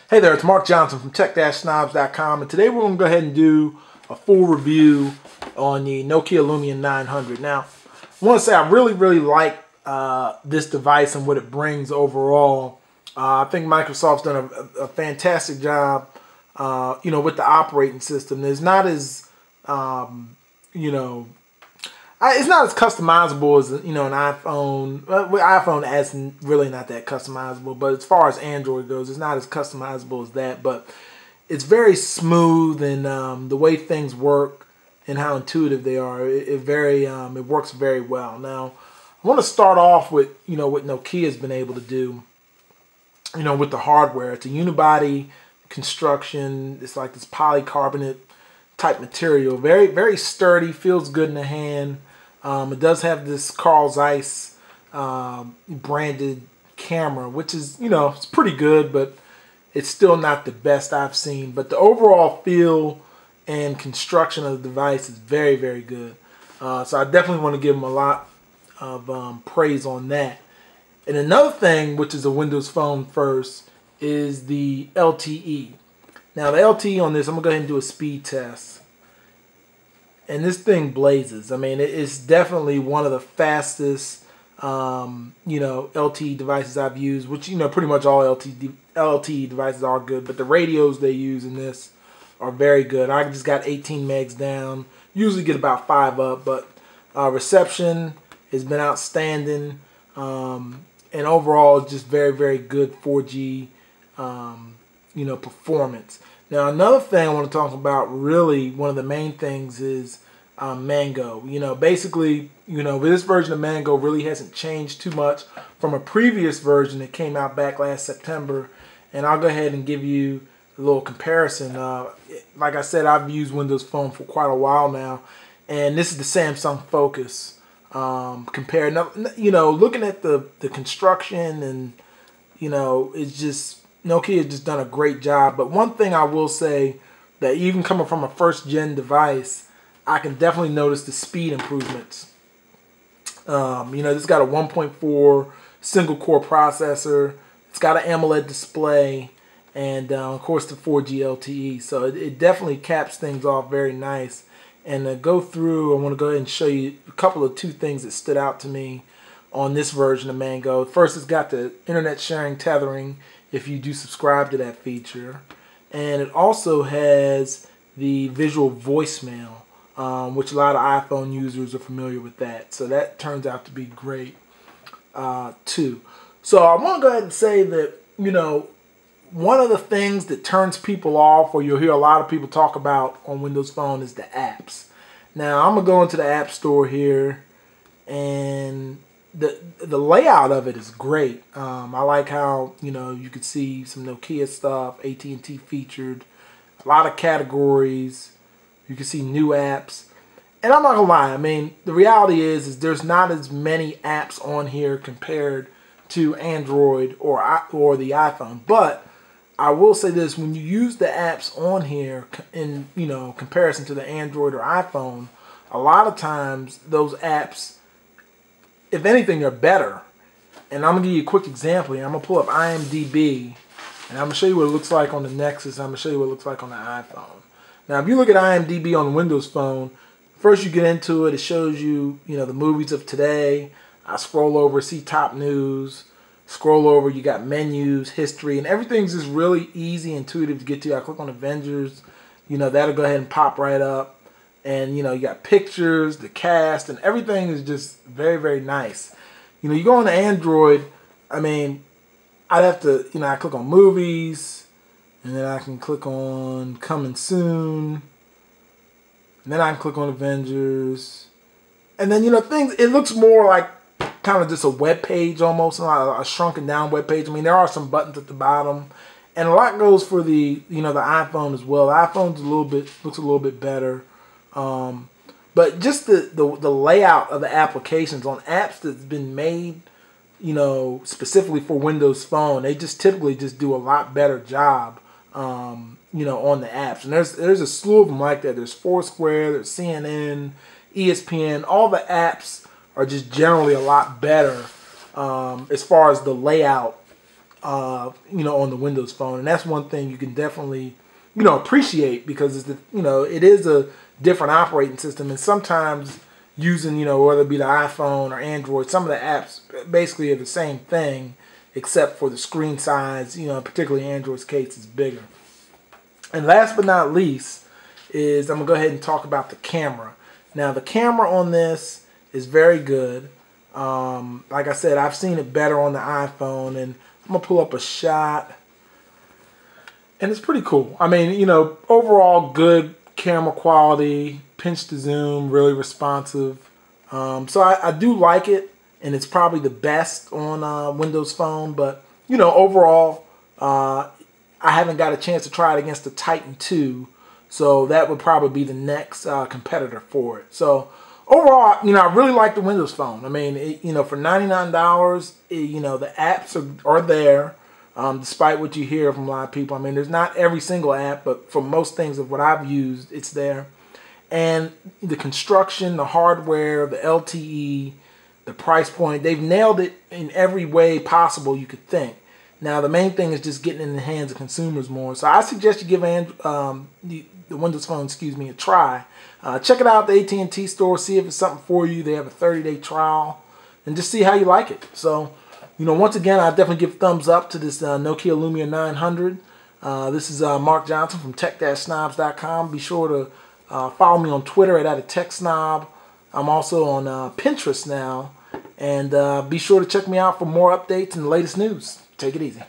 Hey there, it's Mark Johnson from Tech-Snobs.com, and today we're going to go ahead and do a full review on the Nokia Lumia 900. Now, I want to say I really like this device and what it brings overall. I think Microsoft's done a fantastic job, with the operating system. It's not as, it's not as customizable as an iPhone. iPhone isn't really not that customizable, but as far as Android goes, it's not as customizable as that. But it's very smooth, and the way things work and how intuitive they are, it works very well. Now, I want to start off with what Nokia's been able to do. With the hardware, it's a unibody construction. It's like this polycarbonate type material, very sturdy, feels good in the hand. It does have this Carl Zeiss branded camera, which is, it's pretty good, but it's still not the best I've seen. But the overall feel and construction of the device is very good. So I definitely want to give them a lot of praise on that. And another thing, which is a Windows Phone first, is the LTE. Now the LTE on this, I'm going to go ahead and do a speed test. And this thing blazes. I mean, it's definitely one of the fastest, LTE devices I've used, which, pretty much all LTE devices are good. But the radios they use in this are very good. I just got 18 megs down. Usually get about 5 up, but reception has been outstanding. And overall, just very good 4G, performance. Now, another thing I want to talk about, really, one of the main things is Mango. Basically, this version of Mango really hasn't changed too much from a previous version that came out back last September. And I'll go ahead and give you a little comparison. Like I said, I've used Windows Phone for quite a while now. And this is the Samsung Focus. Compared, looking at the construction and, it's just, Nokia has just done a great job. But one thing I will say, that even coming from a first-gen device, I can definitely notice the speed improvements. This got a 1.4 single-core processor. It's got an AMOLED display, and of course the 4G LTE. So it definitely caps things off very nice. And to go through, I want to go ahead and show you two things that stood out to me on this version of Mango. First, it's got the internet sharing tethering, if you do subscribe to that feature. And it also has the visual voicemail, which a lot of iPhone users are familiar with that. So that turns out to be great too. So I want to go ahead and say that, one of the things that turns people off, or you'll hear a lot of people talk about on Windows Phone, is the apps. Now I'm going to go into the App Store here, and the layout of it is great. I like how, you could see some Nokia stuff, AT&T featured, a lot of categories. You can see new apps. And I'm not going to lie, I mean, the reality is there's not as many apps on here compared to Android or the iPhone. But I will say this, when you use the apps on here in, comparison to the Android or iPhone, a lot of times those apps, if anything, are better. And I'm going to give you a quick example here. I'm going to pull up IMDb, and I'm going to show you what it looks like on the Nexus. I'm going to show you what it looks like on the iPhone. Now, if you look at IMDb on the Windows Phone, first you get into it, it shows you, the movies of today. I scroll over, see top news. Scroll over, you got menus, history, and everything's just really easy, intuitive to get to. I click on Avengers, that'll go ahead and pop right up. And, you got pictures, the cast, and everything is just very nice. You go on to Android, I mean, I'd have to, I click on movies, and then I can click on coming soon, and then I can click on Avengers. And then, things, it looks more like kind of just a web page almost, a shrunken down web page. I mean, there are some buttons at the bottom, and a lot goes for the the iPhone as well. The iPhone's looks a little bit better, but just the layout of the applications on apps that's been made, specifically for Windows Phone, they just typically just do a lot better job, on the apps. And there's a slew of them like that. There's Foursquare, there's CNN, ESPN. All the apps are just generally a lot better as far as the layout on the Windows Phone, and that's one thing you can definitely, appreciate, because it's it is a different operating system, and sometimes using, whether it be the iPhone or Android, some of the apps basically are the same thing, except for the screen size, particularly Android's case is bigger. And last but not least is I'm going to go ahead and talk about the camera. Now, the camera on this is very good. Like I said, I've seen it better on the iPhone, and I'm going to pull up a shot. And it's pretty cool. I mean, overall good camera quality, pinch to zoom, really responsive. So I do like it, and it's probably the best on Windows Phone. But, overall, I haven't got a chance to try it against the Titan 2. So that would probably be the next competitor for it. So overall, I really like the Windows Phone. I mean, for $99, the apps are there, despite what you hear from a lot of people. I mean, there's not every single app, but for most things of what I've used, it's there. And the construction, the hardware, the LTE, the price point, they've nailed it in every way possible you could think. Now, the main thing is just getting in the hands of consumers more. So I suggest you give the Windows Phone, a try. Check it out at the AT&T store. See if it's something for you. They have a 30-day trial. And just see how you like it. So, once again, I definitely give thumbs up to this Nokia Lumia 900. This is Mark Johnson from tech-snobs.com. Be sure to follow me on Twitter at @TechSnob. I'm also on Pinterest now. And be sure to check me out for more updates and the latest news. Take it easy.